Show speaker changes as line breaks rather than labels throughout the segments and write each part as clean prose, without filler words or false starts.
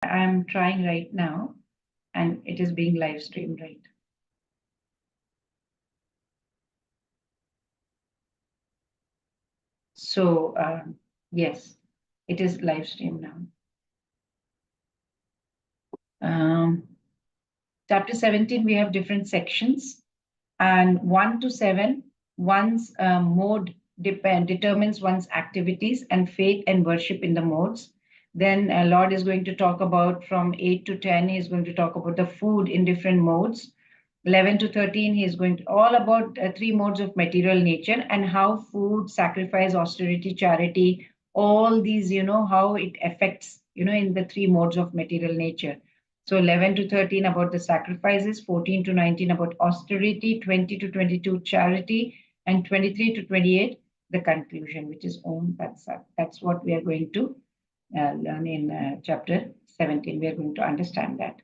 I'm trying right now, and it is being live streamed, right? So, yes, it is live streamed now. Chapter 17, we have different sections, and 1 to 7, one's mode determines one's activities and faith and worship in the modes. Then Lord is going to talk about from 8 to 10, he is going to talk about the food in different modes. 11 to 13, he is going to all about three modes of material nature and how food, sacrifice, austerity, charity, all these, how it affects, in the three modes of material nature. So 11 to 13 about the sacrifices, 14 to 19 about austerity, 20 to 22 charity, and 23 to 28 the conclusion, which is Om Tat Sat. That's what we are going to learn in chapter 17. We are going to understand that.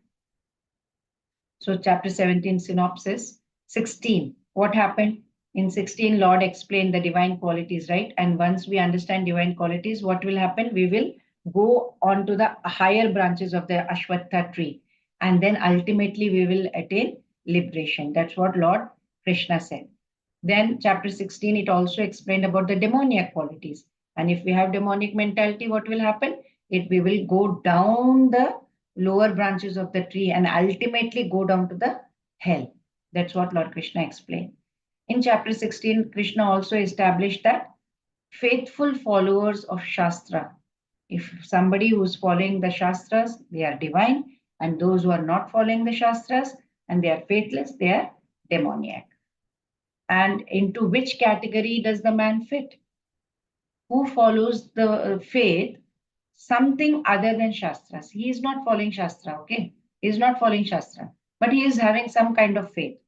So chapter 17 synopsis. 16, what happened? In 16, Lord explained the divine qualities, right? And once we understand divine qualities, what will happen? We will go on to the higher branches of the Ashwatha tree. And then ultimately we will attain liberation. That's what Lord Krishna said. Then chapter 16, it also explained about the demoniac qualities. And if we have demonic mentality, what will happen? We will go down the lower branches of the tree and ultimately go down to the hell. That's what Lord Krishna explained. In chapter 16, Krishna also established that faithful followers of Shastra, if somebody who's following the Shastras, they are divine, and those who are not following the Shastras and they are faithless, they are demoniac. And into which category does the man fit? Who follows the faith, something other than Shastras. He is not following Shastra, okay? He is not following Shastra, but he is having some kind of faith.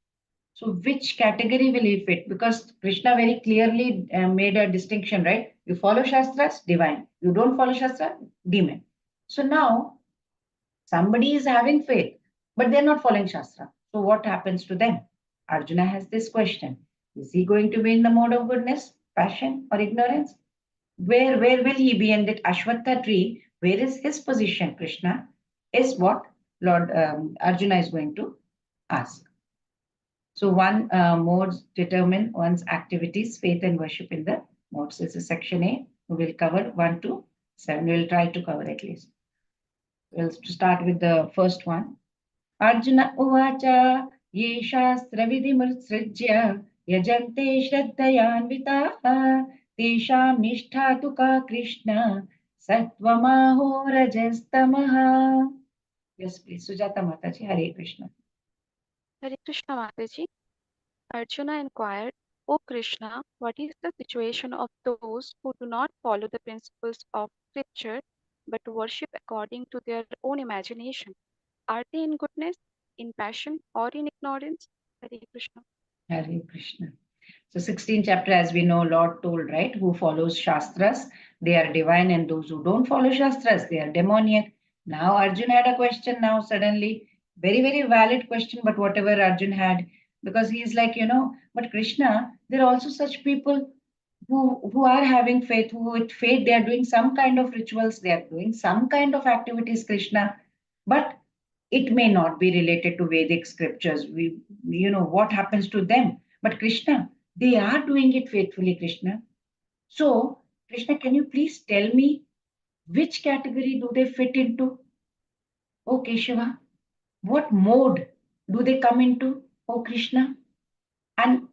So, which category will he fit? Because Krishna very clearly made a distinction, right? You follow Shastras, divine. You don't follow Shastra, demon. So now somebody is having faith, but they're not following Shastra. So, what happens to them? Arjuna has this question. Is he going to be in the mode of goodness, passion, or ignorance? Where will he be in that Ashwatha tree? Where is his position, Krishna? Is what Lord Arjuna is going to ask. So one modes determine one's activities, faith and worship in the modes. This is section A. We will cover 1 to 7. We will try to cover at least. We'll start with the first one. Arjuna uvacha ye shastra vidimurtsrijya yajante shraddhayanvitaha tesham nishtha tu ka Krishna sattvamaho rajastamaha. Yes, please. Sujata Mataji, Hare Krishna.
Hare Krishna Mataji. Arjuna inquired, O Krishna, what is the situation of those who do not follow the principles of scripture but worship according to their own imagination? Are they in goodness, in passion, or in ignorance? Hare Krishna.
Hare Krishna. So 16th chapter, as we know, Lord told, right, who follows Shastras, they are divine, and those who don't follow Shastras, they are demoniac. Now Arjun had a question now suddenly, very, very valid question, but whatever Arjun had, because he is like, but Krishna, there are also such people who are having faith, who with faith, they are doing some kind of rituals, they are doing some kind of activities, Krishna, but it may not be related to Vedic scriptures. What happens to them? But Krishna, they are doing it faithfully, Krishna. So, Krishna, can you please tell me which category do they fit into? Oh, Keshava, what mode do they come into? Oh, Krishna. And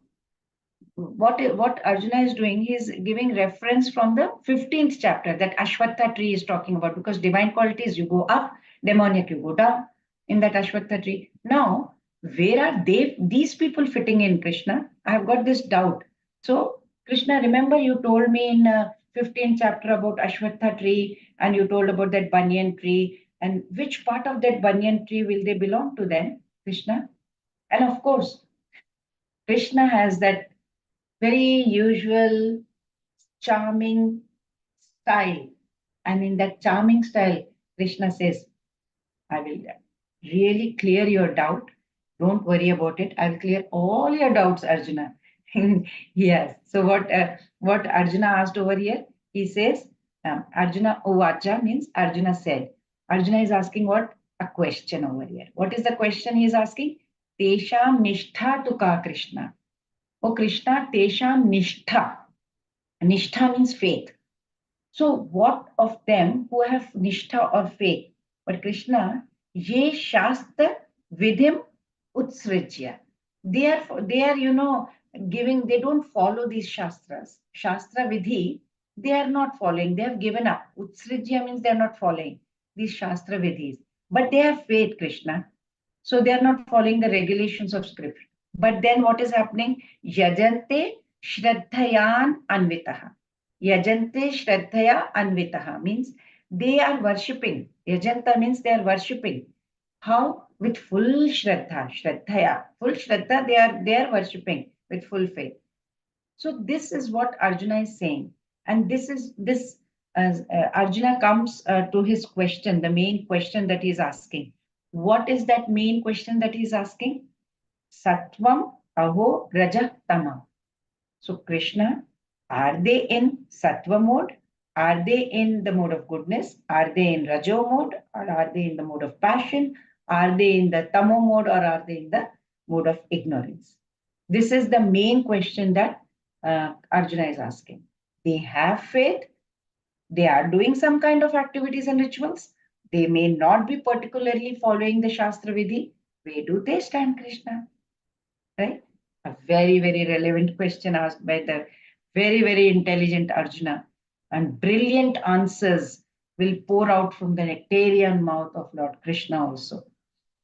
what Arjuna is doing, he is giving reference from the 15th chapter that Ashwatha tree is talking about, because divine qualities, you go up, demoniac, you go down in that Ashwatha tree. Now, where are these people fitting in, Krishna? I have got this doubt. So, Krishna, remember you told me in 15th chapter about Ashwatha tree, and you told about that banyan tree, and which part of that banyan tree will they belong to then, Krishna? And of course, Krishna has that very usual, charming style. And in that charming style, Krishna says, I will really clear your doubt. Don't worry about it. I will clear all your doubts, Arjuna. Yes. So what Arjuna asked over here, he says, Arjuna Uvacha means Arjuna said. Arjuna is asking what? A question over here. What is the question he is asking? Tesham nishtha tu ka Krishna. Oh Krishna, Tesham nishtha. Nishtha means faith. So what of them who have nishtha or faith? But Krishna, ye shastra vidhim utsrijya. They are giving, they don't follow these shastras. Shastra vidhi, they are not following. They have given up. Utsrijya means they are not following these shastra vidhis. But they have faith, Krishna. So they are not following the regulations of scripture. But then what is happening? Yajante shraddhayan anvitaha. Yajante shraddhaya anvitaha means they are worshipping. Yajanta means they are worshipping. How? With full shraddha, shraddhaya, full shraddha, they are worshipping with full faith. So this is what Arjuna is saying, and this Arjuna comes to his question, the main question that he is asking. What is that main question that he is asking? Sattvam, aho, raja, tama. So Krishna, are they in sattva mode? Are they in the mode of goodness? Are they in rajo mode? Or are they in the mode of passion? Are they in the tamo mode, or are they in the mode of ignorance? This is the main question that Arjuna is asking. They have faith. They are doing some kind of activities and rituals. They may not be particularly following the Shastra Vidhi. Where do they stand, Krishna? Right? A very, very relevant question asked by the very, very intelligent Arjuna. And brilliant answers will pour out from the nectarian mouth of Lord Krishna also.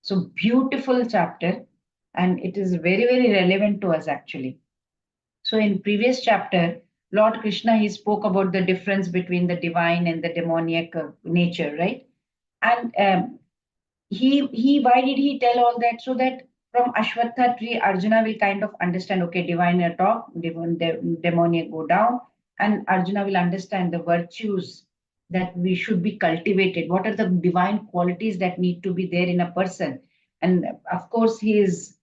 So beautiful chapter, and it is very, very relevant to us actually. So in previous chapter, Lord Krishna, he spoke about the difference between the divine and the demoniac nature, right? And why did he tell all that? So that from Ashwatha tree, Arjuna will kind of understand, okay, divine at top, demoniac go down, and Arjuna will understand the virtues that we should be cultivated. What are the divine qualities that need to be there in a person? And of course, he is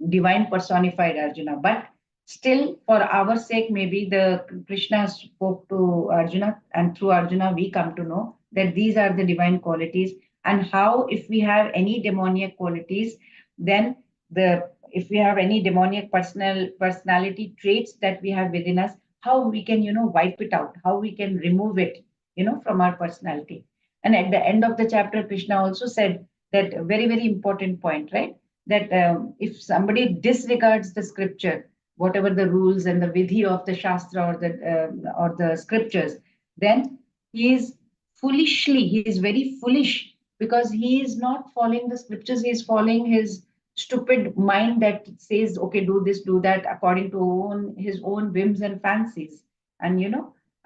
divine personified Arjuna, but still, for our sake, maybe the Krishna spoke to Arjuna, and through Arjuna, we come to know that these are the divine qualities, and how, if we have any demoniac qualities, then if we have any demoniac personality traits that we have within us, how we can wipe it out, how we can remove it from our personality. And at the end of the chapter, Krishna also said that very, very important point, right? That if somebody disregards the scripture, whatever the rules and the vidhi of the shastra or the scriptures, then he is very foolish, because he is not following the scriptures. He is following his stupid mind that says, okay, do this, do that, according to his own whims and fancies. And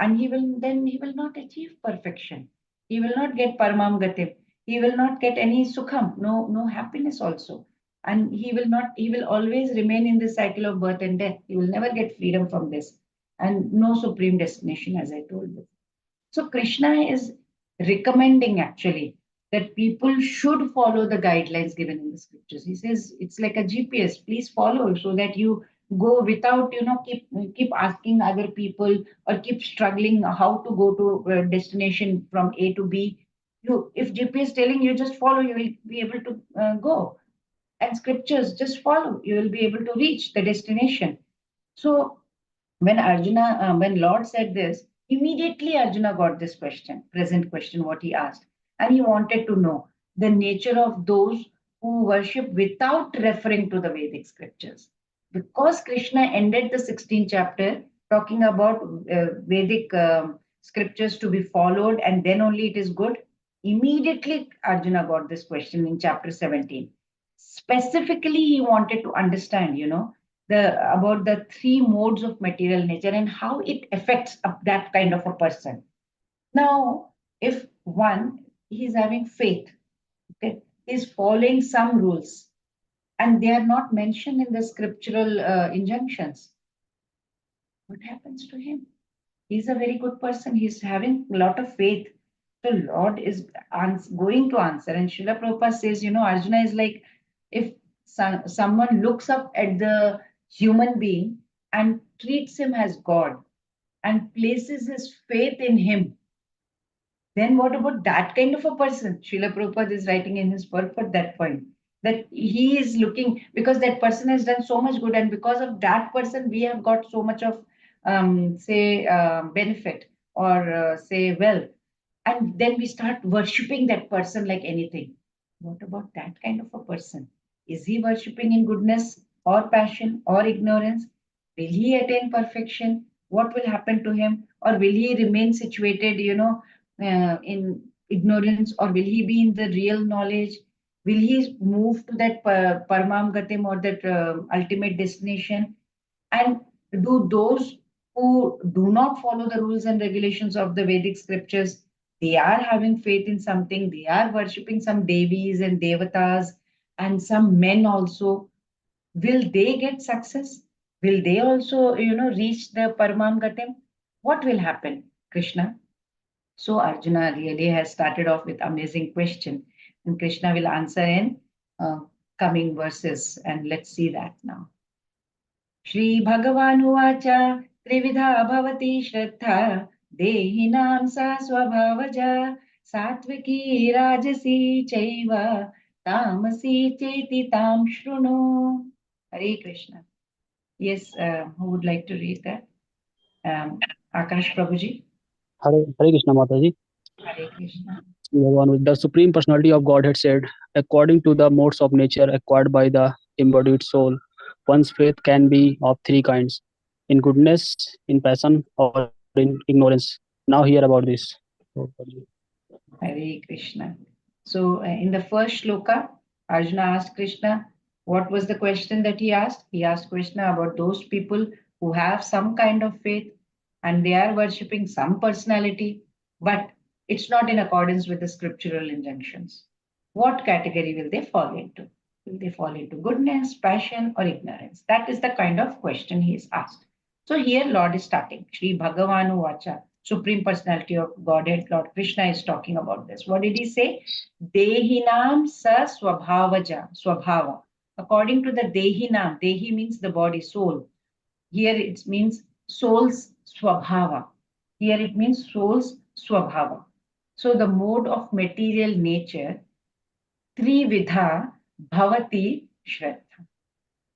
and he will not achieve perfection. He will not get paramam gatim. He will not get any sukham, no happiness also. And he will always remain in the cycle of birth and death. He will never get freedom from this, and no supreme destination, as I told you. So Krishna is recommending actually that people should follow the guidelines given in the scriptures. He says it's like a GPS. Please follow, so that you go without keep asking other people, or keep struggling how to go to a destination from A to B. If GPS telling you, just follow, you will be able to go. And scriptures, just follow, you will be able to reach the destination. So when Lord said this, immediately Arjuna got this question, present question, what he asked. And he wanted to know the nature of those who worship without referring to the Vedic scriptures. Because Krishna ended the 16th chapter talking about Vedic scriptures to be followed, and then only it is good. Immediately Arjuna got this question in chapter 17. Specifically, he wanted to understand, about the three modes of material nature and how it affects that kind of a person. Now, if one, he's having faith, okay, is following some rules, and they are not mentioned in the scriptural injunctions, what happens to him? He's a very good person. He's having a lot of faith. The Lord is going to answer. And Srila Prabhupada says, Arjuna is like, if someone looks up at the human being and treats him as God and places his faith in him, then what about that kind of a person? Srila Prabhupada is writing in his purport that point, that he is looking, because that person has done so much good, and because of that person, we have got so much of, benefit, or say wealth. And then we start worshipping that person like anything. What about that kind of a person? Is he worshipping in goodness or passion or ignorance? Will he attain perfection? What will happen to him? Or will he remain situated, in ignorance, or will he be in the real knowledge? Will he move to that Paramam Gatim, or that ultimate destination? And do those who do not follow the rules and regulations of the Vedic scriptures, they are having faith in something, they are worshipping some devis and devatas and some men also, will they get success? Will they also, reach the Paramam Gatim? What will happen, Krishna? So Arjuna really has started off with amazing question, and Krishna will answer in uh, coming verses, and let's see that now. श्रीभगवानुवाच त्रिविधा भवति श्रद्धा देहिनां सा स्वभावजा सात्विकी राजसी चैव तामसी चेति तां शृणु. Hare Krishna. Yes, who would like to read that? Akash Prabhuji.
Hare Krishna Mataji.
Hare Krishna.
The Supreme Personality of Godhead said, according to the modes of nature acquired by the embodied soul, one's faith can be of three kinds: in goodness, in passion, or in ignorance. Now hear about this.
Hare Krishna. So, in the first shloka, Arjuna asked Krishna, what was the question that he asked? He asked Krishna about those people who have some kind of faith and they are worshipping some personality, but it's not in accordance with the scriptural injunctions. What category will they fall into? Will they fall into goodness, passion, or ignorance? That is the kind of question he is asked. So here Lord is starting. Sri Bhagavanu Vacha, Supreme Personality of Godhead, Lord Krishna is talking about this. What did he say? Dehinam sa swabhavaja, swabhava. According to the Dehinam, Dehi means the body, soul. Here it means soul's swabhava. Here it means soul's swabhava. So the mode of material nature, Trividha Bhavati Shraddha.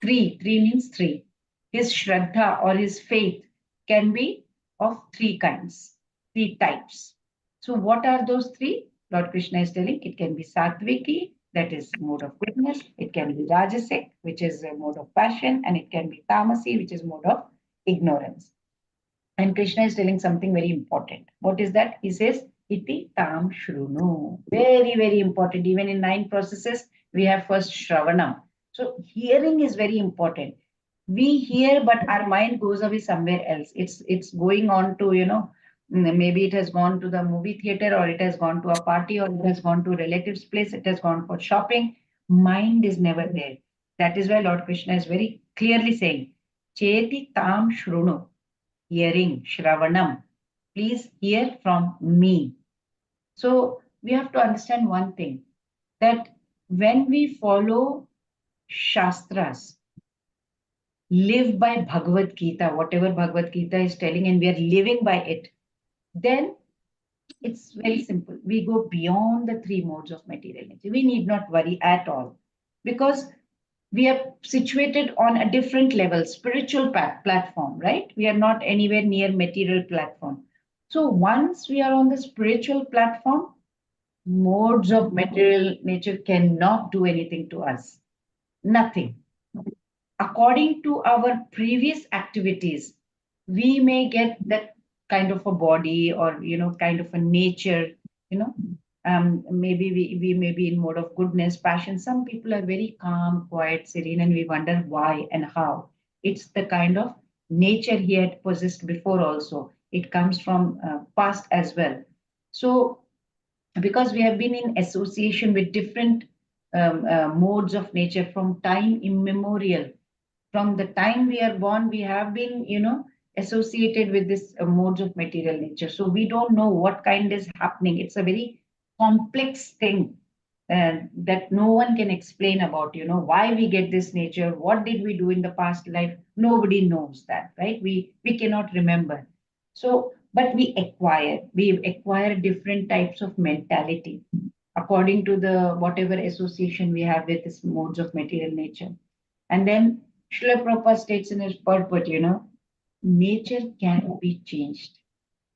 Three means three. His Shraddha or his faith can be of three kinds, three types. So what are those three? Lord Krishna is telling it can be Satviki, that is mode of goodness. It can be Rajasic, which is a mode of passion, and it can be Tamasi, which is mode of ignorance. And Krishna is telling something very important. What is that? He says, Iti tam shrunu. Very, very important. Even in 9 processes, we have first Shravanam. So hearing is very important. We hear, but our mind goes away somewhere else. It's going on to, maybe it has gone to the movie theater, or it has gone to a party, or it has gone to a relative's place, it has gone for shopping. Mind is never there. That is why Lord Krishna is very clearly saying, Cheti tam shrunu. Hearing, Shravanam. Please hear from me. So we have to understand one thing, that when we follow Shastras, live by Bhagavad Gita, whatever Bhagavad Gita is telling, and we are living by it, then it's very simple. We go beyond the 3 modes of material nature. We need not worry at all, because we are situated on a different level, spiritual platform, right? We are not anywhere near material platform. So once we are on the spiritual platform, modes of material nature cannot do anything to us. Nothing. According to our previous activities, we may get that kind of a body, or kind of a nature, maybe we may be in mode of goodness, passion. Some people are very calm, quiet, serene, and we wonder why and how. It's the kind of nature he had possessed before also. It comes from past as well. So because we have been in association with different modes of nature from time immemorial, from the time we are born, we have been, associated with this modes of material nature. So we don't know what kind is happening. It's a very complex thing that no one can explain about, why we get this nature, what did we do in the past life. Nobody knows that, right? We cannot remember. So But we acquire different types of mentality according to the whatever association we have with this modes of material nature. And then Srila Prabhupada states in his purport, nature can be changed.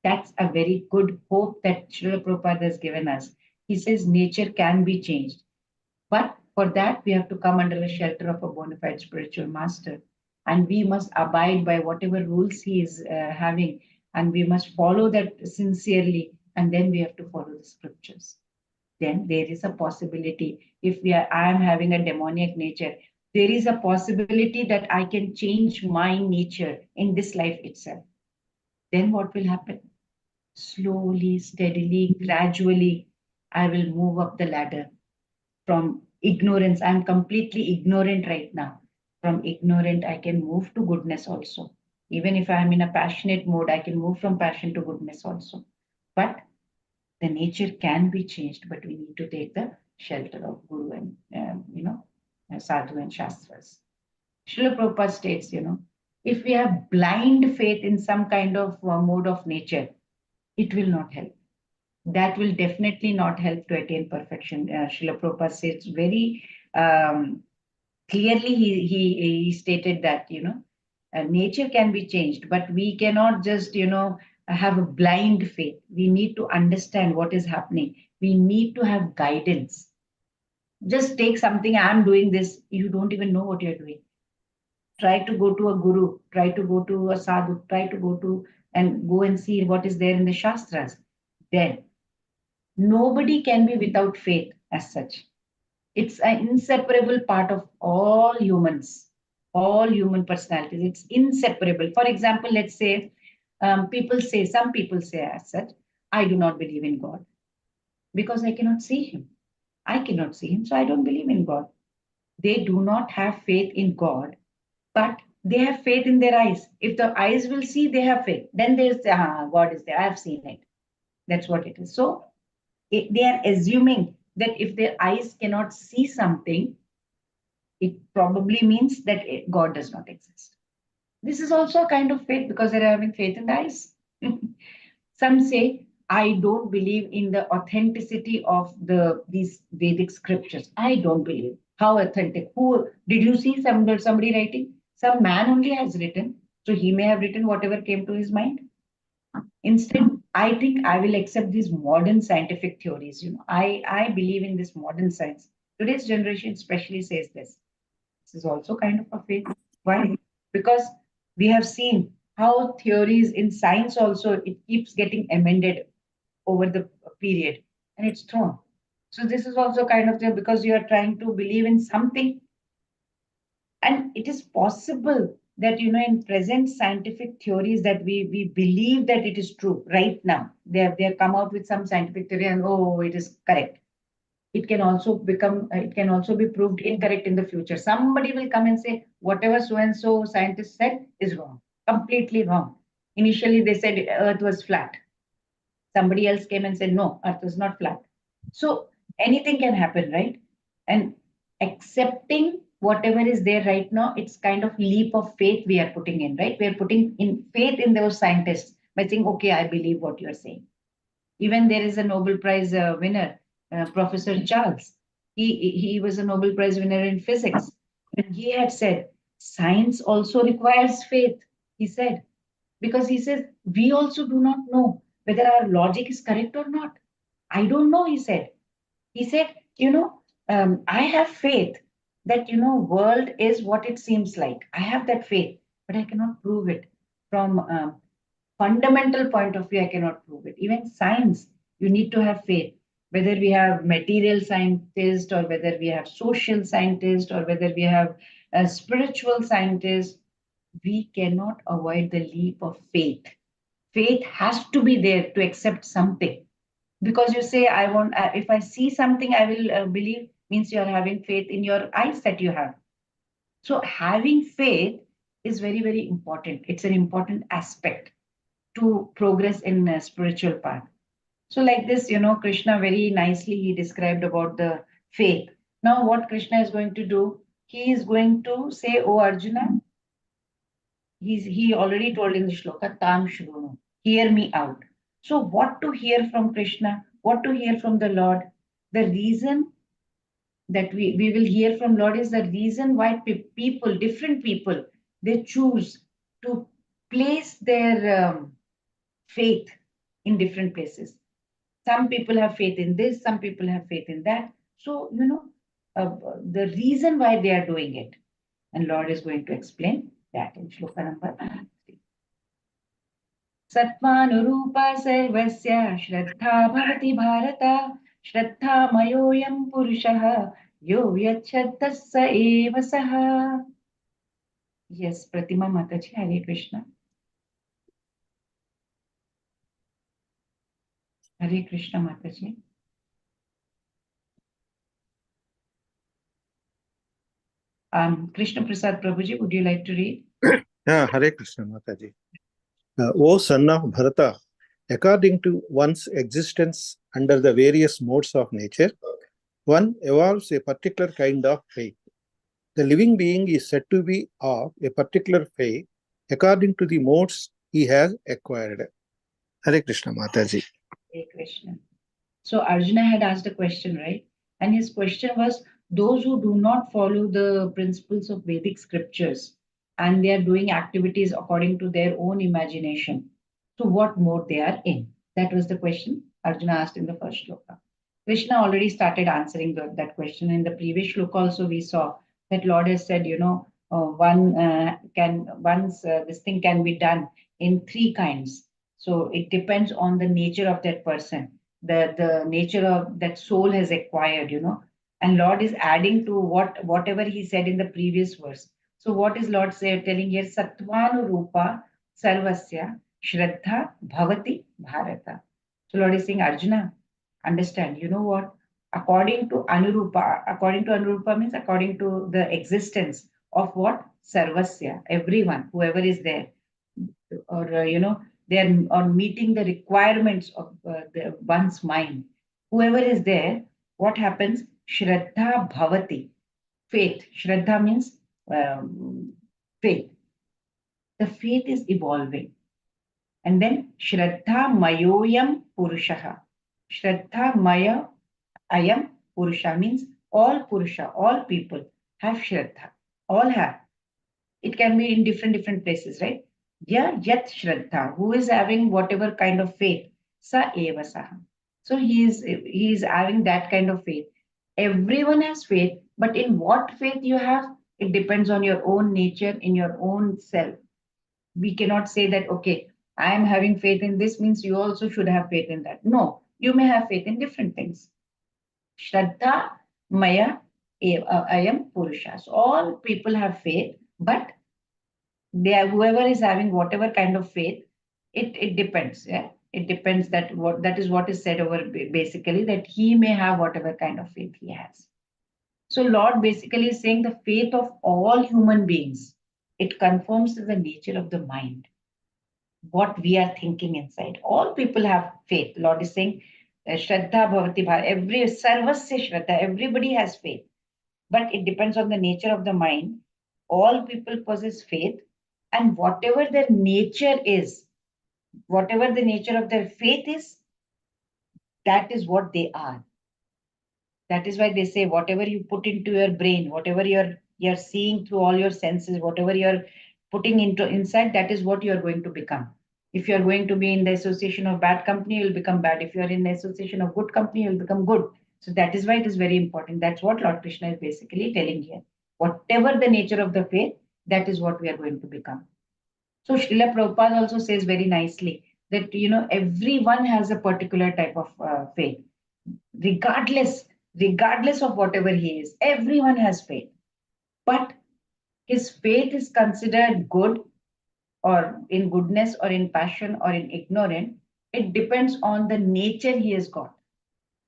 That's a very good hope that Srila Prabhupada has given us. He says nature can be changed. But for that, we have to come under the shelter of a bona fide spiritual master. And we must abide by whatever rules he is having. And we must follow that sincerely. And then we have to follow the scriptures. Then there is a possibility. If I am having a demoniac nature, there is a possibility that I can change my nature in this life itself. Then what will happen? Slowly, steadily, gradually, I will move up the ladder from ignorance. I'm completely ignorant right now. From ignorant, I can move to goodness also. Even if I'm in a passionate mode, I can move from passion to goodness also. But the nature can be changed, but we need to take the shelter of Guru and, Sadhu and Shastras. Srila Prabhupada states, if we have blind faith in some kind of mode of nature, it will not help. That will definitely not help to attain perfection. Srila Prabhupada says very clearly, he stated that, nature can be changed, but we cannot just, have a blind faith. We need to understand what is happening. We need to have guidance. Just take something, I'm doing this, you don't even know what you're doing. Try to go to a guru, try to go to a sadhu, try to go and see what is there in the Shastras. Then nobody can be without faith as such. It's an inseparable part of all humans, all human personalities. It's inseparable. For example, let's say some people say as such, I do not believe in God because I cannot see him. I cannot see him, so I don't believe in God. They do not have faith in God, but they have faith in their eyes. If the eyes will see, they have faith. Then they say, God is there. I have seen it. That's what it is. So they are assuming that if their eyes cannot see something, it probably means that God does not exist. This is also a kind of faith because they're having faith in the eyes. Some say, I don't believe in the authenticity of these Vedic scriptures. I don't believe. How authentic? Who did you see somebody writing? Some man only has written. So he may have written whatever came to his mind. Instead, I think I will accept these modern scientific theories. I believe in this modern science. Today's generation especially says this. This is also kind of a faith. Why? Because we have seen how theories in science also, it keeps getting amended over the period and it's thrown. So this is also kind of there because you are trying to believe in something. And it is possible that, in present scientific theories that we believe that it is true right now. They have come out with some scientific theory and, oh, it is correct. It can also be proved incorrect in the future. Somebody will come and say, whatever so-and-so scientist said is wrong, completely wrong. Initially, they said Earth was flat. Somebody else came and said, no, Earth is not flat. So anything can happen, right? And accepting whatever is there right now, it's kind of leap of faith we are putting in, right? We are putting in faith in those scientists by saying, okay, I believe what you're saying. Even there is a Nobel Prize winner, Professor Charles. He was a Nobel Prize winner in physics. And he had said, science also requires faith, he said, because he says, we also do not know whether our logic is correct or not. I don't know, he said. He said, I have faith that, world is what it seems like. I have that faith, but I cannot prove it. From fundamental point of view, I cannot prove it. Even science, you need to have faith. Whether we have material scientists or whether we have social scientists or whether we have a spiritual scientist, we cannot avoid the leap of faith. Faith has to be there to accept something. Because you say, if I see something, I will believe, means you are having faith in your eyes that you have. So having faith is very, very important. It's an important aspect to progress in a spiritual path. So like this, Krishna very nicely, he described about the faith. Now what Krishna is going to do, he is going to say, oh Arjuna, he already told in the shloka, Tam Shrunu. Hear me out. So what to hear from Krishna? What to hear from the Lord? The reason that we will hear from Lord is the reason why people, different people, they choose to place their faith in different places. Some people have faith in this, some people have faith in that. So, the reason why they are doing it. And Lord is going to explain that in shloka number 3. Sattvanurupa sarvasya shraddha bhavati bharata shraddha mayoyam purushah yo yachadasa eva saha. Yes, Pratima Mataji, Hare Krishna. Hare Krishna Mataji. Krishna Prasad Prabhuji, would you like to read?
Yeah, Hare Krishna Mataji. O son of Bharata, according to one's existence under the various modes of nature, one evolves a particular kind of faith. The living being is said to be of a particular faith according to the modes he has acquired. Hare Krishna Mataji.
Hare Krishna. So Arjuna had asked a question, right? And his question was, those who do not follow the principles of Vedic scriptures and they are doing activities according to their own imagination, so what mode they are in? That was the question Arjuna asked in the first shloka. Krishna already started answering that question. In the previous shloka also we saw that Lord has said, this thing can be done in 3 kinds. So it depends on the nature of that person, the nature of that soul has acquired, and Lord is adding to whatever he said in the previous verse. So what is Lord telling here? Sattvanu Rupa Sarvasya Shraddha Bhavati Bharata. So Lord is saying, Arjuna, understand, you know what? According to Anurupa means according to the existence of what? Sarvasya, everyone, whoever is there, or they are on meeting the requirements of one's mind. Whoever is there, what happens? Shraddha Bhavati, faith. Shraddha means faith. The faith is evolving. And then Shraddha Mayoyam Purushaha. Shraddha Maya Ayam Purusha means all Purusha, all people have Shraddha. All have. It can be in different places, right? Yeah, Yat Shraddha, who is having whatever kind of faith, Sa Eva Saha. So he is having that kind of faith. Everyone has faith, but in what faith you have, it depends on your own nature, in your own self. We cannot say that, okay, I am having faith in this means you also should have faith in that. No, you may have faith in different things. Shraddha Maya Ayam Purusha. So all people have faith, but whoever is having whatever kind of faith, it depends. Yeah, it depends that what is said over basically, that he may have whatever kind of faith he has. So Lord basically is saying the faith of all human beings, it conforms to the nature of the mind, what we are thinking inside. All people have faith. Lord is saying Shraddha Bhavati Bhar, every Sarvasya Shraddha, everybody has faith, but it depends on the nature of the mind. All people possess faith, and whatever their nature is, whatever the nature of their faith is, that is what they are. That is why they say whatever you put into your brain, whatever you're seeing through all your senses, whatever you're putting into inside, that is what you're going to become. If you're going to be in the association of bad company, you'll become bad. If you're in the association of good company, you'll become good. So that is why it is very important. That's what Lord Krishna is basically telling here. Whatever the nature of the faith, that is what we are going to become. So Srila Prabhupada also says very nicely that, everyone has a particular type of faith. Regardless of whatever he is, everyone has faith. But his faith is considered good, or in goodness, or in passion, or in ignorant. It depends on the nature he has got.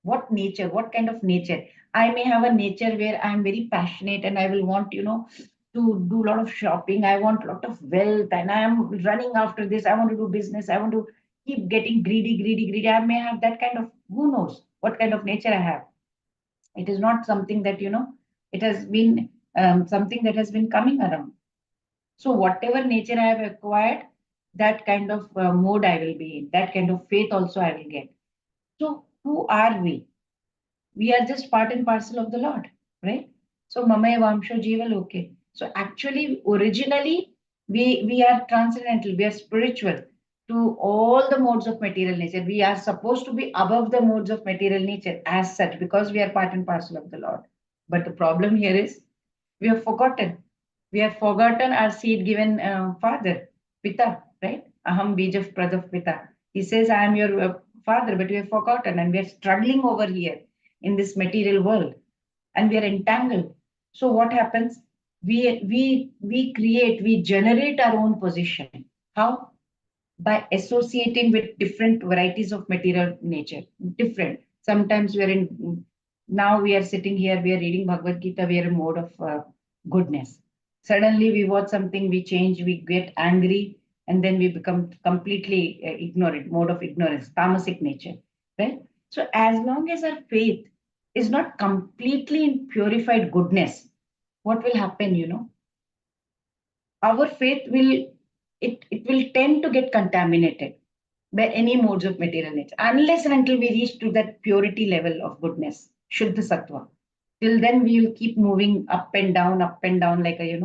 What nature, what kind of nature? I may have a nature where I'm very passionate and I will want, to do a lot of shopping. I want a lot of wealth and I am running after this. I want to do business. I want to keep getting greedy. I may have that kind of, who knows what kind of nature I have. It is not something that, it has been something that has been coming around. So whatever nature I have acquired, that kind of mode I will be in, that kind of faith also I will get. So who are we? We are just part and parcel of the Lord, right? So Mamaya Vamsho Jiva Loke. So actually, originally, we are transcendental, we are spiritual to all the modes of material nature. We are supposed to be above the modes of material nature as such, because we are part and parcel of the Lord. But the problem here is we have forgotten. We have forgotten our seed given father, Pita, right? Aham Bijaf Pradav Pita. He says, I am your father, but we have forgotten and we are struggling over here in this material world and we are entangled. So what happens? We generate our own position. How? By associating with different varieties of material nature. Different. Sometimes we are in, now we are sitting here, we are reading Bhagavad Gita, we are in mode of goodness. Suddenly we watch something, we change, we get angry, and then we become completely ignorant, mode of ignorance, tamasic nature, right? So as long as our faith is not completely in purified goodness, what will happen, our faith will, it will tend to get contaminated by any modes of material nature, unless and until we reach to that purity level of goodness, Shuddha Sattva. Till then, we will keep moving up and down, like a,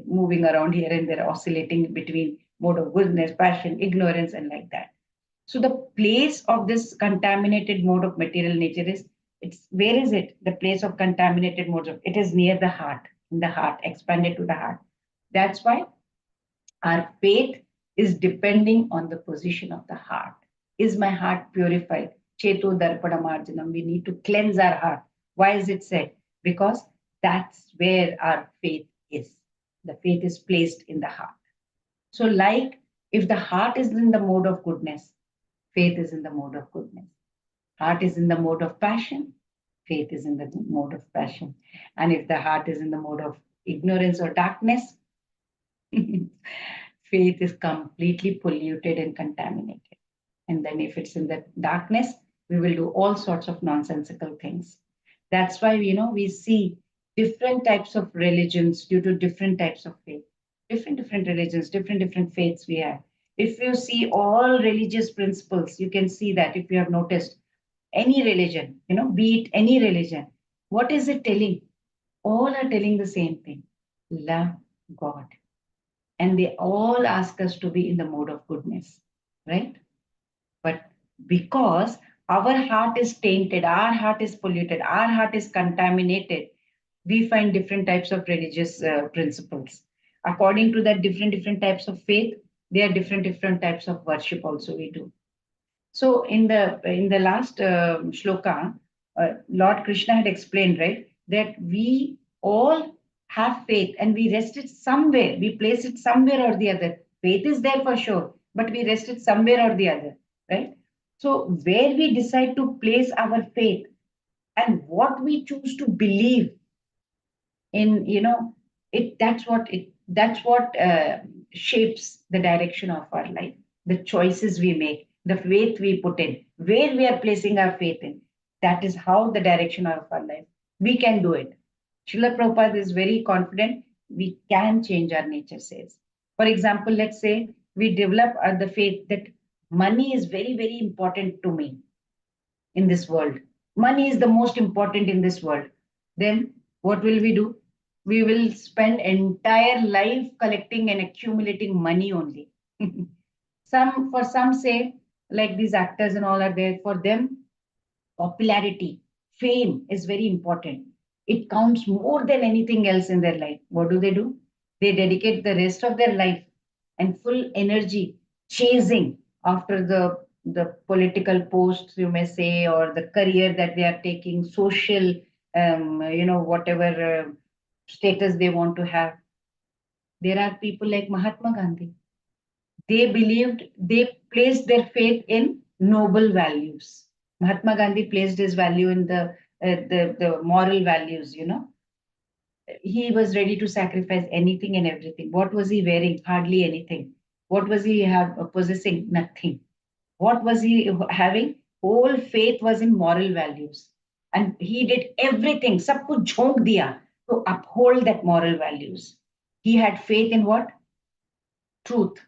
moving around here and there, oscillating between mode of goodness, passion, ignorance, and like that. So the place of this contaminated mode of material nature is, where is it? The place of contaminated modes of, it is near the heart, in the heart, expanded to the heart. That's why our faith is depending on the position of the heart. Is my heart purified? Cheto darpada marjanam. We need to cleanse our heart. Why is it said? Because that's where our faith is. The faith is placed in the heart. So, like if the heart is in the mode of goodness, faith is in the mode of goodness. Heart is in the mode of passion, faith is in the mode of passion. And if the heart is in the mode of ignorance or darkness, faith is completely polluted and contaminated. And then if it's in the darkness, we will do all sorts of nonsensical things. That's why, we see different types of religions due to different types of faith. Different religions, different faiths we have. If you see all religious principles, you can see that if you have noticed any religion, be it any religion, what is it telling? All are telling the same thing. Love God. And they all ask us to be in the mode of goodness, right? But because our heart is tainted, our heart is polluted, our heart is contaminated, we find different types of religious principles. According to that different types of faith, there are different types of worship also we do. So in the last shloka, Lord Krishna had explained, right, that we all have faith and we rest it somewhere. We place it somewhere or the other. Faith is there for sure, but we rest it somewhere or the other, right? So where we decide to place our faith and what we choose to believe in, that's what shapes the direction of our life. The choices we make, the faith we put in, where we are placing our faith in, that is how the direction of our life. We can do it. Srila Prabhupada is very confident we can change our nature, says. For example, let's say we develop the faith that money is very, very important to me in this world. Money is the most important in this world. Then what will we do? We will spend entire life collecting and accumulating money only. For some say, like these actors and all are there, for them, popularity, fame is very important. It counts more than anything else in their life. What do? They dedicate the rest of their life and full energy chasing after the political posts, you may say, or the career that they are taking, social, whatever status they want to have. There are people like Mahatma Gandhi. They placed their faith in noble values. Mahatma Gandhi placed his value in the moral values, He was ready to sacrifice anything and everything. What was he wearing? Hardly anything. What was he possessing? Nothing. What was he having? Whole faith was in moral values. And he did everything, sab kuch jhonk diya, to uphold that moral values. He had faith in what? Truth.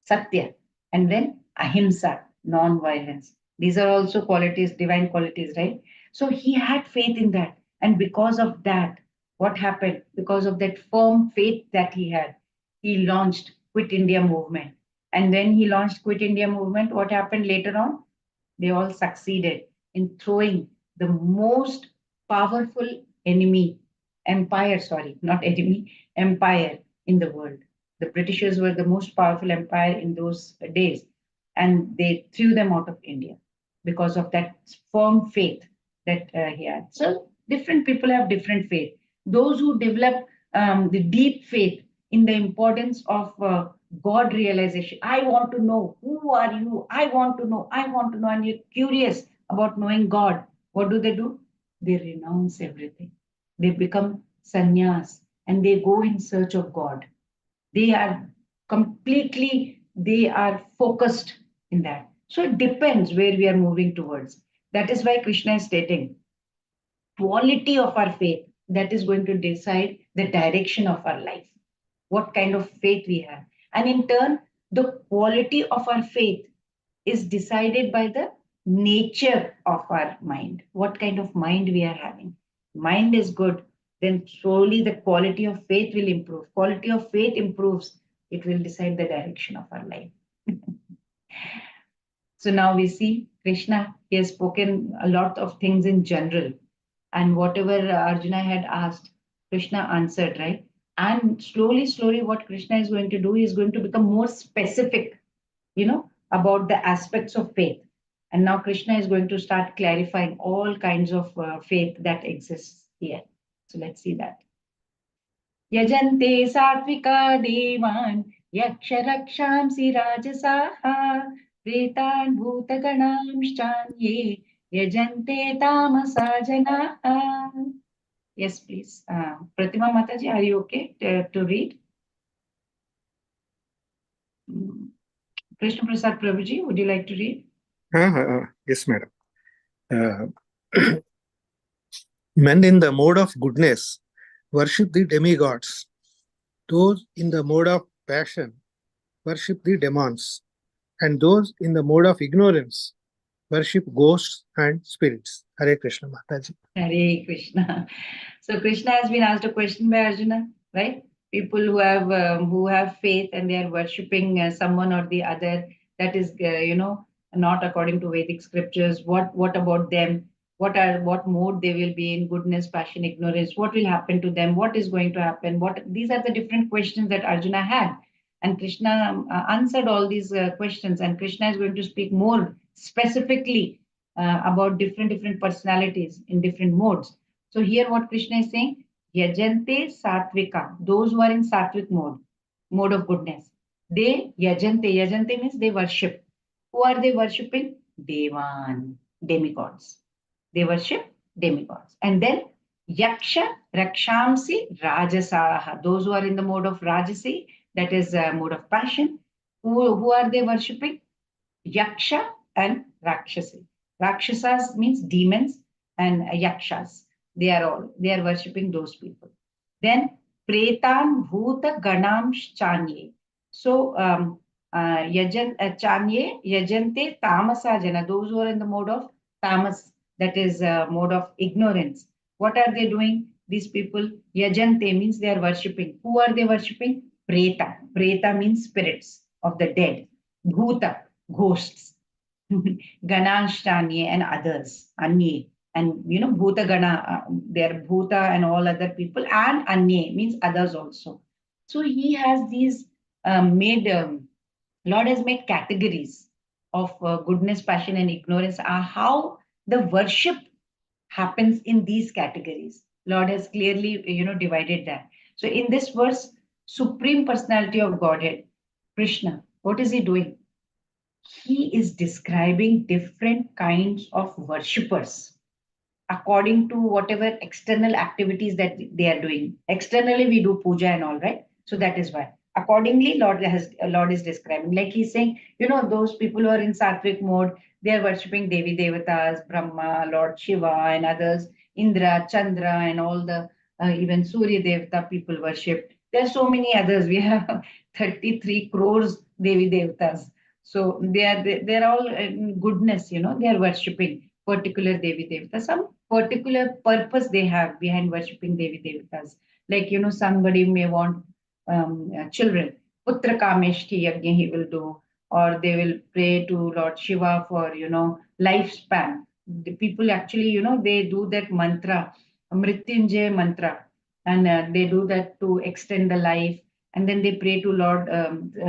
Satya, and then ahimsa, non-violence. These are also qualities, divine qualities, right? So he had faith in that. And because of that, what happened? Because of that firm faith that he had, he launched Quit India movement. And when he launched Quit India movement, what happened later on? They all succeeded in throwing the most powerful empire, sorry, not enemy, empire in the world. The Britishers were the most powerful empire in those days, and they threw them out of India because of that firm faith that he had. So different people have different faith. Those who develop the deep faith in the importance of God realization. I want to know who are you. I want to know. I want to know. And you're curious about knowing God. What do? They renounce everything. They become sannyas and they go in search of God. They are they are focused in that. So it depends where we are moving towards. That is why Krishna is stating quality of our faith that is going to decide the direction of our life, what kind of faith we have. And in turn, the quality of our faith is decided by the nature of our mind, what kind of mind we are having. Mind is good, then slowly the quality of faith will improve. Quality of faith improves, it will decide the direction of our life. So now we see Krishna, he has spoken a lot of things in general. And whatever Arjuna had asked, Krishna answered, right? And slowly, what Krishna is going to do, he is going to become more specific, about the aspects of faith. And now Krishna is going to start clarifying all kinds of faith that exists here. So let's see that. Yajante satvika devan yaksharaksham rajasaha pretan bhutaganamshchanye yajante tamasa janaha. Yes, please. Pratima Mataji, are you okay to read? Krishna Prasad Prabhuji, would you like to read?
Yes, madam. Men in the mode of goodness worship the demigods. Those in the mode of passion worship the demons. And those in the mode of ignorance worship ghosts and spirits. Hare Krishna, Mataji.
Hare Krishna. So Krishna has been asked a question by Arjuna, right? People who have faith and they are worshipping someone or the other that is, not according to Vedic scriptures. What about them? What mode they will be in? Goodness, passion, ignorance. What will happen to them? What is going to happen? These are the different questions that Arjuna had, and Krishna answered all these questions. And Krishna is going to speak more specifically about different personalities in different modes. So here what Krishna is saying, yajante satvika, those who are in sattvic mode of goodness, they yajante means they worship. Who are they worshipping? Devan, demigods. They worship demigods. And then yaksha rakshamsi rajasaha, those who are in the mode of rajasi, that is mode of passion. Who are they worshipping? Yaksha and rakshasi. Rakshasas means demons, and yakshas. They are worshipping those people. Then pretan bhuta ganam chanye. So chanye yajante tamasa jana. Those who are in the mode of tamas, that is mode of ignorance. What are they doing? These people, yajante means they are worshipping. Who are they worshipping? Preta. Preta means spirits of the dead. Bhuta, ghosts. Ganashtanye and others, Anye. And Bhuta Gana, they're Bhuta and all other people, and Anye means others also. So he has these Lord has made categories of goodness, passion, and ignorance, how the worship happens in these categories. Lord has clearly, divided that. So in this verse, Supreme Personality of Godhead, Krishna, what is he doing? He is describing different kinds of worshippers according to whatever external activities that they are doing. Externally, we do puja and all, right? So that is why. Accordingly, Lord is describing. Like he's saying, those people who are in sattvic mode, they are worshipping Devi Devatas, Brahma, Lord Shiva, and others, Indra, Chandra, and all the even Surya Devata people worship. There are so many others. We have 33 crores Devi Devatas. So they're all in goodness, they are worshipping particular Devi Devatas. Some particular purpose they have behind worshipping Devi Devatas. Like, somebody may want children. Putra Kameshti Yajna he will do, or they will pray to Lord Shiva for, lifespan. The people actually, they do that mantra, Mrityunjay mantra, and they do that to extend the life. And then they pray to Lord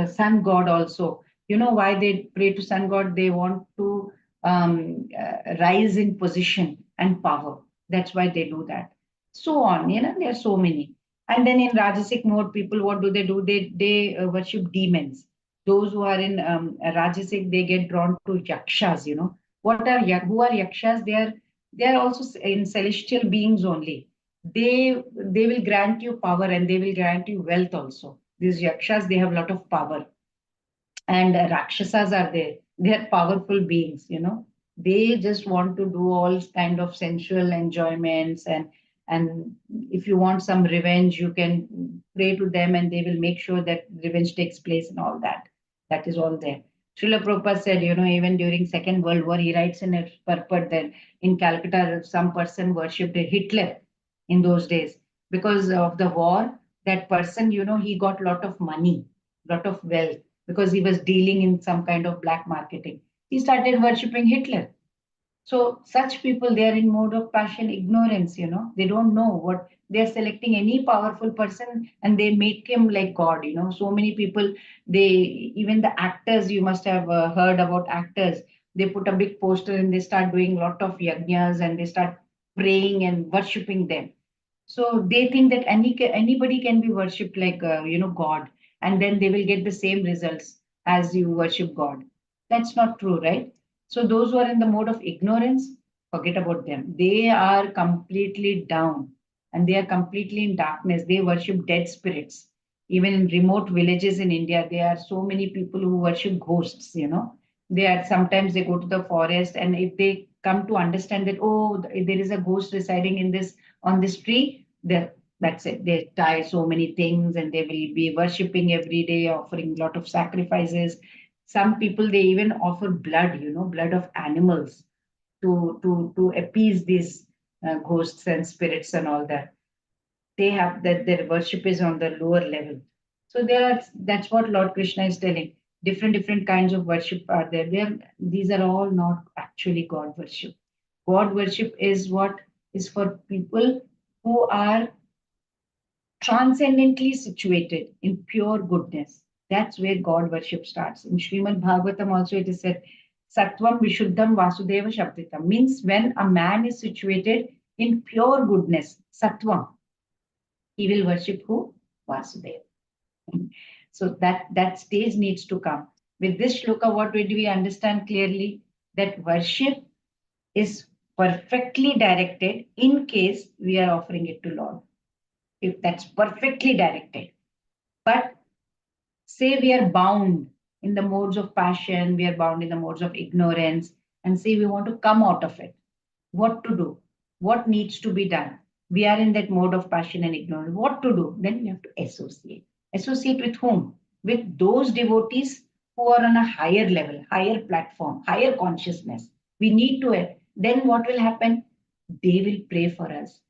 Sun God also. You know why they pray to Sun God? They want to rise in position and power. That's why they do that. So on, there are so many. And then in Rajasic mode, people, what do? They worship demons. Those who are in Rajasic, they get drawn to yakshas. Who are yakshas? They are also in celestial beings only. They will grant you power and they will grant you wealth also. These yakshas, they have a lot of power. And rakshasas are there. They are powerful beings. They just want to do all kind of sensual enjoyments, and if you want some revenge, you can pray to them and they will make sure that revenge takes place and all that. That is all there. Srila Prabhupada said, even during Second World War, he writes in a purport that in Calcutta, some person worshipped Hitler in those days. Because of the war, that person, he got a lot of money, lot of wealth, because he was dealing in some kind of black marketing. He started worshipping Hitler. So such people, they are in mode of passion, ignorance, they don't know what they're selecting any powerful person and they make him like God, so many people, even the actors, you must have heard about actors, they put a big poster and they start doing a lot of yajnas and they start praying and worshipping them. So they think that anybody can be worshipped like, God, and then they will get the same results as you worship God. That's not true, right? So those who are in the mode of ignorance, forget about them. They are completely down and they are completely in darkness. They worship dead spirits. Even in remote villages in India, there are so many people who worship ghosts, sometimes they go to the forest, and if they come to understand that, oh, there is a ghost residing on this tree, that's it. They tie so many things and they will be worshipping every day, offering a lot of sacrifices. Some people, they even offer blood, blood of animals to appease these ghosts and spirits and all that. They have that their worship is on the lower level. So that's what Lord Krishna is telling. Different kinds of worship are there. These are all not actually God worship. God worship is what is for people who are transcendently situated in pure goodness. That's where God worship starts. In Srimad Bhagavatam also it is said, Sattvam Vishuddham Vasudeva Shabditam, means when a man is situated in pure goodness, Sattvam, he will worship who? Vasudeva. So that stage needs to come. With this shloka, what do we understand clearly? That worship is perfectly directed in case we are offering it to Lord. If that's perfectly directed. But say we are bound in the modes of passion, we are bound in the modes of ignorance, and say we want to come out of it. What to do? What needs to be done? We are in that mode of passion and ignorance. What to do? Then we have to associate. Associate with whom? With those devotees who are on a higher level, higher platform, higher consciousness. We need to. Then what will happen? They will pray for us.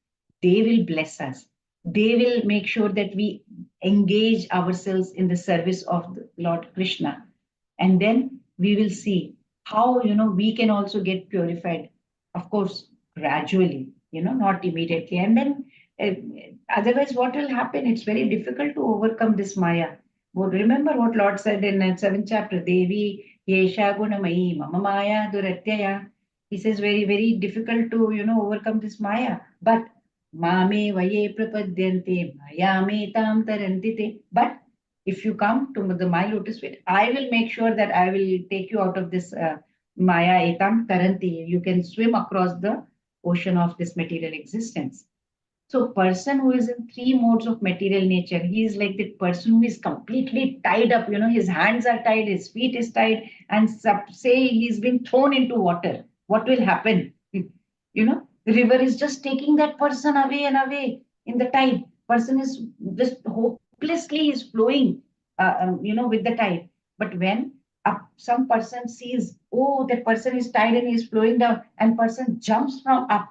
They will bless us. They will make sure that we engage ourselves in the service of the Lord Krishna. And then we will see how, we can also get purified. Of course, gradually, not immediately. And then otherwise, what will happen? It's very difficult to overcome this Maya. But remember what Lord said in the 7th chapter, Devi Yesha Gunamayi Mama Maya Duratyaya. He says very, very difficult to, overcome this Maya. But Mame Vaye Prapadyante Mayame Tam Tarantite. But if you come to the my lotus feet, I will make sure that I will take you out of this Maya Etam Taranti. You can swim across the ocean of this material existence. So person who is in 3 modes of material nature, he is like the person who is completely tied up, his hands are tied, his feet is tied, and say he's been thrown into water. What will happen? The river is just taking that person away and away in the tide. Person is just hopelessly is flowing, with the tide. But when some person sees, oh, that person is tired and he's flowing down, and person jumps from up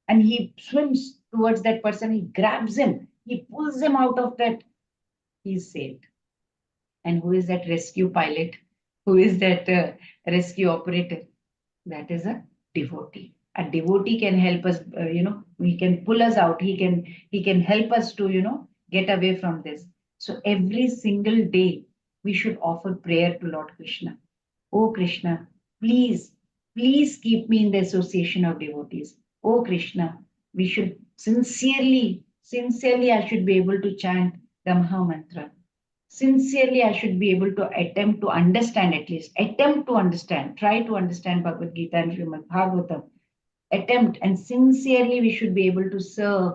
and he swims towards that person, he grabs him, he pulls him out of that, he's saved. And who is that rescue pilot? Who is that rescue operator? That is a devotee. A devotee can help us, he can pull us out. He can help us to, get away from this. So every single day, we should offer prayer to Lord Krishna. Oh Krishna, please, please keep me in the association of devotees. Oh Krishna, we should sincerely, I should be able to chant the Maha Mantra. Sincerely, I should be able to attempt to understand, at least attempt to understand, try to understand Bhagavad Gita and Srimad Bhagavatam. Attempt, and sincerely we should be able to serve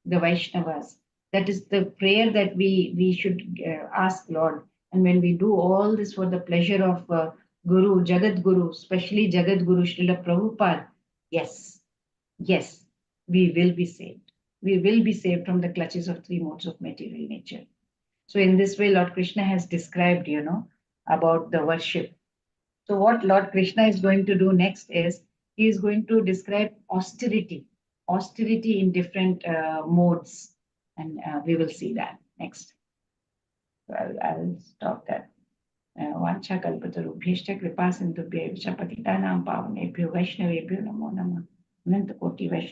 the Vaishnavas. That is the prayer that we should ask Lord. And when we do all this for the pleasure of Guru, Jagat Guru, especially Jagat Guru Srila Prabhupada, yes, we will be saved. We will be saved from the clutches of three modes of material nature. So in this way, Lord Krishna has described, about the worship. So what Lord Krishna is going to do next is, he is going to describe austerity in different modes. And we will see that next. So I'll stop that. Vancha kalpatarubhyashcha kripa sindhubhya vicha patitanam pavanebhyo vaishnavebhyo namo namah. Ananta koti Vaishnava.